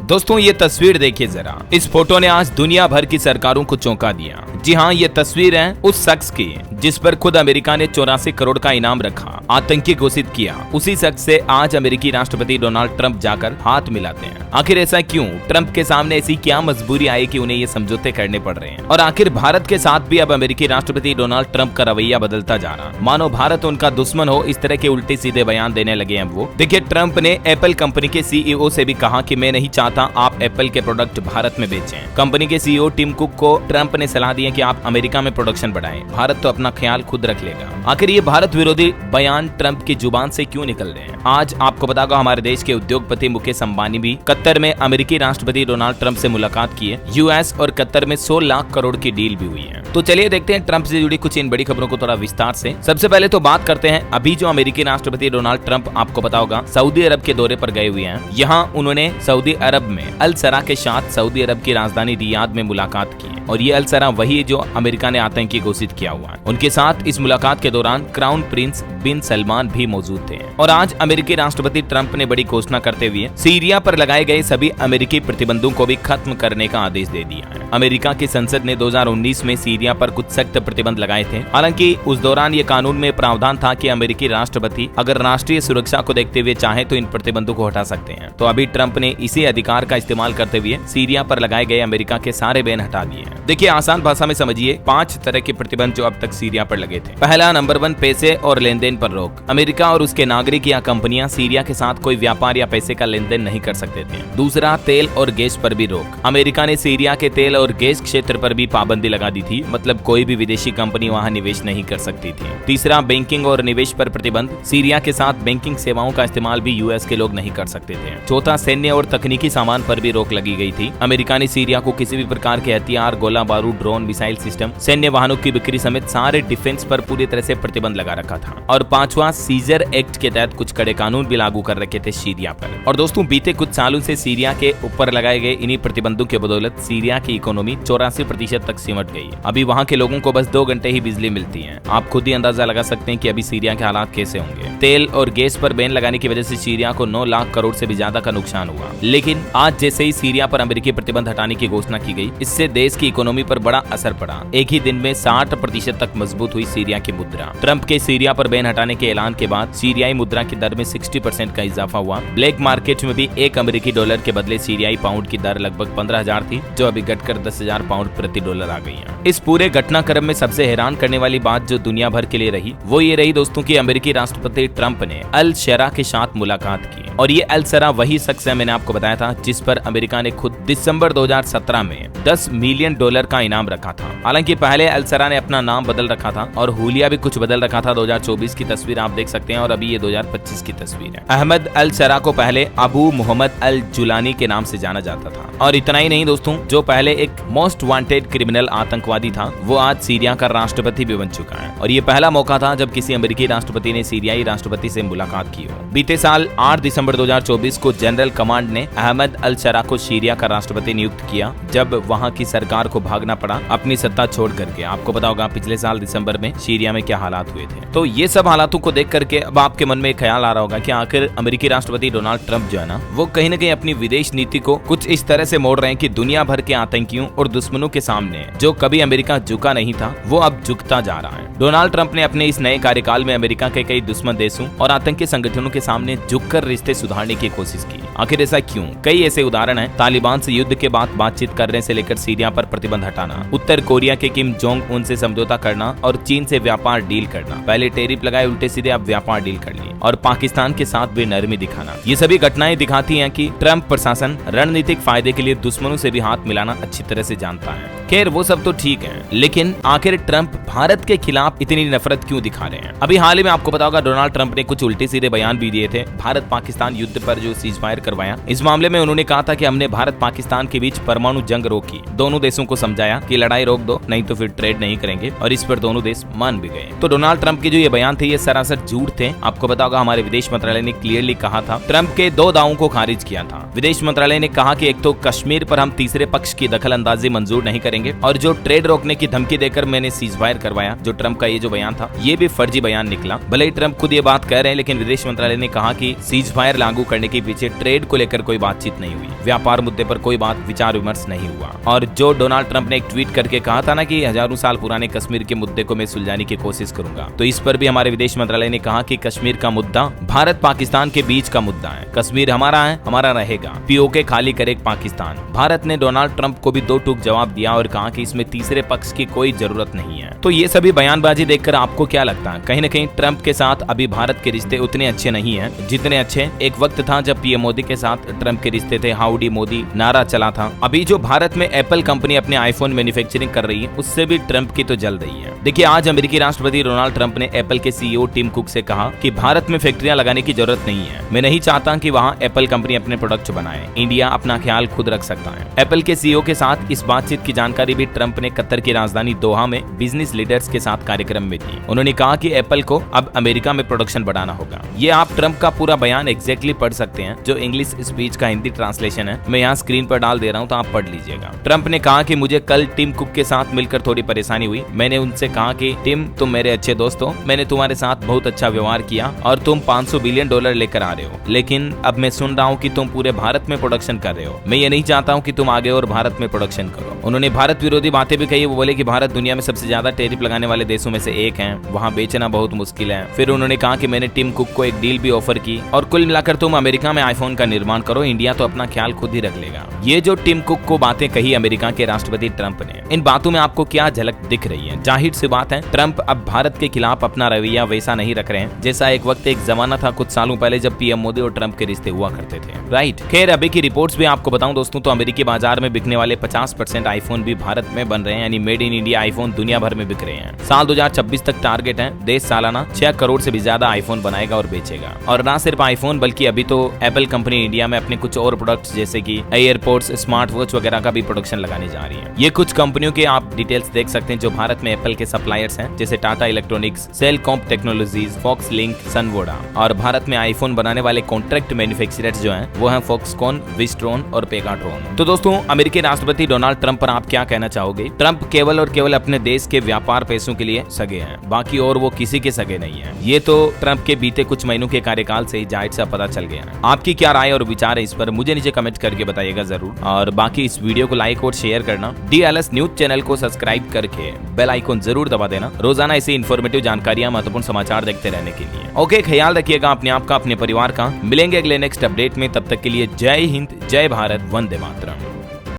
दोस्तों ये तस्वीर देखिए जरा, इस फोटो ने आज दुनिया भर की सरकारों को चौंका दिया। जी हाँ, ये तस्वीर है उस शख्स की जिस पर खुद अमेरिका ने 84 करोड़ का इनाम रखा, आतंकी घोषित किया। उसी शख्स से आज अमेरिकी राष्ट्रपति डोनाल्ड ट्रंप जाकर हाथ मिलाते हैं। आखिर ऐसा क्यों? ट्रंप के सामने ऐसी क्या मजबूरी आई कि उन्हें ये समझौते करने पड़ रहे हैं? और आखिर भारत के साथ भी अब अमेरिकी राष्ट्रपति डोनाल्ड ट्रंप का रवैया बदलता जा रहा, मानो भारत उनका दुश्मन हो, इस तरह के उल्टे सीधे बयान देने लगे हैं वो। देखिए, ट्रंप ने एप्पल कंपनी के सीईओ से भी कहा कि मैं नहीं चाहता आप एप्पल के प्रोडक्ट भारत में बेचें। कंपनी के सीईओ टिम कुक को ट्रंप ने सलाह दी है कि आप अमेरिका में प्रोडक्शन बढ़ाएं, भारत तो अपना ख्याल खुद रख लेगा। आखिर ये भारत विरोधी बयान ट्रंप की जुबान से क्यों निकल रहे हैं? आज आपको बताऊंगा, हमारे देश के उद्योगपति मुकेश अंबानी भी कतर में अमेरिकी राष्ट्रपति डोनाल्ड ट्रंप से मुलाकात की है। यूएस और कतर में 100 लाख करोड़ की डील भी हुई है। तो चलिए देखते हैं ट्रंप से जुड़ी कुछ इन बड़ी खबरों को थोड़ा विस्तार से। सबसे पहले तो बात करते हैं, अभी जो अमेरिकी राष्ट्रपति डोनाल्ड ट्रंप, आपको पता होगा, सऊदी अरब के दौरे पर गए हुए हैं। यहाँ उन्होंने सऊदी अरब में अल सरा के साथ सऊदी अरब की राजधानी रियाद में मुलाकात की है। और ये अल सरा वही है जो अमेरिका ने आतंकी घोषित किया हुआ है। उनके साथ इस मुलाकात के दौरान क्राउन प्रिंस बिन सलमान भी मौजूद थे। और आज अमेरिकी राष्ट्रपति ट्रंप ने बड़ी घोषणा करते हुए सीरिया पर लगाए गए सभी अमेरिकी प्रतिबंधों को भी खत्म करने का आदेश दे दिया है। अमेरिका की संसद ने 2019 में सीरिया पर कुछ सख्त प्रतिबंध लगाए थे। हालांकि उस दौरान ये कानून में प्रावधान था कि अमेरिकी राष्ट्रपति अगर राष्ट्रीय सुरक्षा को देखते हुए चाहे तो इन प्रतिबंधों को हटा सकते हैं। तो अभी ट्रंप ने इसी अधिकार का इस्तेमाल करते हुए सीरिया पर लगाए गए अमेरिका के सारे बैन हटा दिए हैं। देखिए, आसान भाषा में समझिए, 5 तरह के प्रतिबंध जो अब तक सीरिया पर लगे थे। पहला, नंबर 1, पैसे और लेन देन पर रोक। अमेरिका और उसके नागरिक या कंपनियां सीरिया के साथ कोई व्यापार या पैसे का लेन देन नहीं कर सकते थे। दूसरा, तेल और गैस पर भी रोक। अमेरिका ने सीरिया के तेल और गैस क्षेत्र पर भी पाबंदी लगा दी थी, मतलब कोई भी विदेशी कंपनी वहां निवेश नहीं कर सकती थी। तीसरा, बैंकिंग और निवेश पर प्रतिबंध। सीरिया के साथ बैंकिंग सेवाओं का इस्तेमाल भी यूएस के लोग नहीं कर सकते थे। चौथा, सैन्य और तकनीकी सामान पर भी रोक लगी गई थी। अमेरिका ने सीरिया को किसी भी प्रकार के हथियार, गोला बारूद, ड्रोन, मिसाइल सिस्टम, सैन्य वाहनों की बिक्री समेत सारे डिफेंस पर पूरी तरह से प्रतिबंध लगा रखा था। और पांचवा, सीजर एक्ट के तहत कुछ कड़े कानून भी लागू कर रखे थे सीरिया पर। और दोस्तों, बीते कुछ सालों से सीरिया के ऊपर लगाए गए इन्हीं प्रतिबंधों के बदौलत सीरिया की इकोनॉमी 84% तक सिमट गई। अभी वहां के लोगों को बस 2 घंटे ही बिजली मिलती है। आप खुद ही अंदाजा लगा सकते हैं कि अभी सीरिया के हालात कैसे होंगे। तेल और गैस पर बैन लगाने की वजह से सीरिया को 9 लाख करोड़ से भी ज्यादा का नुकसान हुआ। लेकिन आज जैसे ही सीरिया पर अमेरिकी प्रतिबंध हटाने की घोषणा की गई, इससे देश की इकोनॉमी पर बड़ा असर पड़ा। एक ही दिन में 60% तक मजबूत हुई सीरिया की मुद्रा। ट्रंप के सीरिया पर बैन हटाने के ऐलान के बाद सीरियाई मुद्रा की दर में 60% का इजाफा हुआ। ब्लैक मार्केट में भी एक अमेरिकी डॉलर के बदले सीरियाई पाउंड की दर लगभग 15,000 थी, जो अभी घटकर 10,000 पाउंड प्रति डॉलर आ गई है। इस पूरे घटनाक्रम में सबसे हैरान करने वाली बात जो दुनिया भर के लिए रही, वो ये रही दोस्तों कि अमेरिकी राष्ट्रपति ट्रंप ने अल सरा के साथ मुलाकात की। और ये अल सरा वही शख्स है, मैंने आपको बताया था, जिस पर अमेरिका ने खुद दिसंबर 2017 में $10 मिलियन का इनाम रखा था। हालांकि पहले अल सरा ने अपना नाम बदल रखा था और हुलिया भी कुछ बदल रखा था। 2024 की तस्वीर आप देख सकते हैं और अभी ये 2025 की तस्वीर है। अहमद अल सरा को पहले अबू मोहम्मद अल जुलानी के नाम से जाना जाता था। और इतना ही नहीं दोस्तों, जो पहले एक मोस्ट वांटेड क्रिमिनल आतंकवादी था, वो आज सीरिया का राष्ट्रपति भी बन चुका है। और ये पहला मौका था जब किसी अमेरिकी राष्ट्रपति ने सीरियाई राष्ट्रपति से मुलाकात की हो। बीते साल 8 दिसंबर 2024 को जनरल कमांड ने अहमद अल सरा को सीरिया का राष्ट्रपति नियुक्त किया, जब वहां की सरकार को भागना पड़ा अपनी सत्ता छोड़ करके। आपको पता होगा पिछले साल दिसंबर में सीरिया में क्या हालात हुए थे। तो ये सब हालातों को देख करके अब आपके मन में एक ख्याल आ रहा होगा कि आखिर अमेरिकी राष्ट्रपति डोनाल्ड ट्रंप जो है ना, वो कहीं न कहीं अपनी विदेश नीति को कुछ इस तरह से मोड़ रहे हैं कि दुनिया भर के आतंकियों और दुश्मनों के सामने जो कभी अमेरिका झुका नहीं था, वो अब झुकता जा रहा है। डोनाल्ड ट्रंप ने अपने इस नए कार्यकाल में अमेरिका के कई दुश्मन देशों और आतंकी संगठनों के सामने झुककर रिश्ते सुधारने की कोशिश की। आखिर ऐसा क्यों? कई ऐसे उदाहरण हैं। तालिबान से युद्ध के बाद बातचीत करने से लेकर सीरिया पर प्रतिबंध हटाना, उत्तर कोरिया के किम जोंग उन से समझौता करना और चीन से व्यापार डील करना। पहले टैरिफ लगाए उल्टे सीधे, अब व्यापार डील कर ली। और पाकिस्तान के साथ भी नरमी दिखाना। ये सभी घटनाएं दिखाती हैं कि ट्रंप प्रशासन रणनीतिक फायदे के लिए दुश्मनों से भी हाथ मिलाना अच्छी तरह से जानता है। खैर वो सब तो ठीक है, लेकिन आखिर ट्रंप भारत के खिलाफ इतनी नफरत क्यों दिखा रहे हैं? अभी हाल ही में आपको पता होगा डोनाल्ड ट्रंप ने कुछ उल्टे सीधे बयान भी दिए थे भारत पाकिस्तान युद्ध पर जो सीज फायर करवाया। इस मामले में उन्होंने कहा था कि हमने भारत पाकिस्तान के बीच परमाणु जंग रोकी, दोनों देशों को समझाया कि लड़ाई रोक दो, नहीं तो फिर ट्रेड नहीं करेंगे, और इस पर दोनों देश मान भी गए। तो डोनाल्ड ट्रंप के जो ये बयान थे, ये सरासर झूठ थे। आपको पता होगा हमारे विदेश मंत्रालय ने क्लियरली कहा था, ट्रंप के 2 दावों को खारिज किया था। विदेश मंत्रालय ने कहा कि एक तो कश्मीर पर हम तीसरे पक्ष की दखल अंदाजी मंजूर नहीं करेंगे, करेंगे। और जो ट्रेड रोकने की धमकी देकर मैंने सीज फायर करवाया, जो ट्रंप का ये जो बयान था, ये भी फर्जी बयान निकला। भले ही ट्रंप खुद ये बात कह रहे हैं, लेकिन विदेश मंत्रालय ने कहा कि सीज फायर लागू करने के पीछे ट्रेड को लेकर कोई बातचीत नहीं हुई, व्यापार मुद्दे पर कोई बात विचार विमर्श नहीं हुआ। और जो डोनाल्ड ट्रंप ने एक ट्वीट करके कहा था ना कि हजारों साल पुराने कश्मीर के मुद्दे को मैं सुलझाने की कोशिश करूंगा, तो इस पर भी हमारे विदेश मंत्रालय ने कहा कि कश्मीर का मुद्दा भारत पाकिस्तान के बीच का मुद्दा है, कश्मीर हमारा है, हमारा रहेगा, पीओके खाली करे पाकिस्तान। भारत ने डोनाल्ड ट्रंप को भी दो टूक जवाब दिया और कहा कि इसमें तीसरे पक्ष की कोई जरूरत नहीं है। तो ये सभी बयानबाजी देखकर आपको क्या लगता है? कहीं न कहीं ट्रंप के साथ अभी भारत के रिश्ते उतने अच्छे नहीं हैं जितने अच्छे एक वक्त था जब पीएम मोदी के साथ ट्रंप के रिश्ते थे, हाउडी मोदी नारा चला था। अभी जो भारत में एप्पल कंपनी अपने आईफोन मैन्युफैक्चरिंग कर रही है, उससे भी ट्रंप की तो जल रही है। देखिए, आज अमेरिकी राष्ट्रपति डोनाल्ड ट्रंप ने एप्पल के सीईओ टिम कुक से कहा कि भारत में फैक्ट्रियां लगाने की जरूरत नहीं है, मैं नहीं चाहता कि वहां एप्पल कंपनी अपने प्रोडक्ट बनाए, इंडिया अपना ख्याल खुद रख सकता है। एप्पल के सीईओ के साथ इस बातचीत की जानकारी भी ट्रंप ने कतर की राजधानी दोहा में बिजनेस लीडर्स के साथ कार्यक्रम में दी। उन्होंने कहा कि एप्पल को अब अमेरिका में प्रोडक्शन बढ़ाना होगा। ये आप ट्रंप का पूरा बयान एग्जैक्टली पढ़ सकते हैं, जो इंग्लिश स्पीच का हिंदी ट्रांसलेशन है, मैं यहाँ स्क्रीन पर डाल दे रहा हूँ, तो आप पढ़ लीजिएगा। ट्रंप ने कहा कि मुझे कल टिम कुक के साथ मिलकर थोड़ी परेशानी हुई। मैंने उनसे कहा कि टिम, तुम मेरे अच्छे दोस्त हो, मैंने तुम्हारे साथ बहुत अच्छा व्यवहार किया और तुम $500 बिलियन लेकर आ रहे हो, लेकिन अब मैं सुन रहा हूँ कि तुम पूरे भारत में प्रोडक्शन कर रहे हो। मैं ये नहीं चाहता हूँ कि तुम आगे और भारत में प्रोडक्शन करो। उन्होंने भारत विरोधी बातें भी कही। वो बोले कि भारत दुनिया में सबसे ज्यादा टैरिफ लगाने वाले देशों में से एक है, वहाँ बेचना बहुत मुश्किल है। फिर उन्होंने कहा कि मैंने टिम कुक को एक डील भी ऑफर की और कुल मिलाकर तुम अमेरिका में आईफोन का निर्माण करो, इंडिया तो अपना ख्याल खुद ही रख लेगा। ये जो टिम कुक को बातें कही अमेरिका के राष्ट्रपति ट्रंप ने, इन बातों में आपको क्या झलक दिख रही है? जाहिर सी बात है, ट्रंप अब भारत के खिलाफ अपना रवैया वैसा नहीं रख रहे हैं जैसा एक वक्त एक जमाना था कुछ सालों पहले जब पीएम मोदी और ट्रंप के रिश्ते हुआ करते थे, राइट। खैर, अभी की रिपोर्ट्स भी आपको बताऊं दोस्तों, तो अमेरिकी बाजार में बिकने वाले 50% आईफोन भी भारत में बन रहे हैं, यानी मेड इन इंडिया आईफोन दुनिया भर में बिक रहे हैं। साल 2026 तक टारगेट है, देश सालाना 6 करोड़ से भी ज्यादा आईफोन बनाएगा और बेचेगा। और ना सिर्फ आईफोन, बल्कि अभी तो एप्पल कंपनी इंडिया में अपने कुछ और प्रोडक्ट्स जैसे कि एयरपोर्ट्स, स्मार्ट वॉच वगैरह का भी प्रोडक्शन लगाने जा रही है। ये कुछ कंपनियों के आप डिटेल्स देख सकते हैं जो भारत में एप्पल के सप्लायर्स हैं, जैसे Tata electronics, Salcomp technologies, Foxlink, Sunwoda. और भारत में आईफोन बनाने वाले कॉन्ट्रैक्ट मैन्युफैक्चरर्स जो हैं वो हैं फॉक्सकॉन, विस्ट्रॉन और पेगाट्रॉन। तो दोस्तों, अमेरिकी राष्ट्रपति डोनाल्ड ट्रंप पर आप क्या कहना चाहोगे? ट्रंप केवल और केवल अपने देश के व्यापार पैसों के लिए सगे हैं, बाकी और वो किसी के सगे नहीं है। ये तो ट्रंप के बीते कुछ महीनों के कार्यकाल से ही जाहिर सा पता चल गया है। आपकी क्या राय और विचार है इस पर मुझे नीचे कमेंट करके बताइएगा जरूर। और बाकी इस वीडियो को लाइक और शेयर करना, DLS न्यूज चैनल को सब्सक्राइब करके बेल आइकन जरूर दबा देना, रोजाना ऐसी इन्फॉर्मेटिव जानकारियां, महत्वपूर्ण समाचार देखते रहने के लिए। ओके, ख्याल रखिएगा अपने आप का, अपने परिवार का। मिलेंगे अगले नेक्स्ट अपडेट में, तब तक के लिए जय हिंद, जय भारत, वंदे मातरम।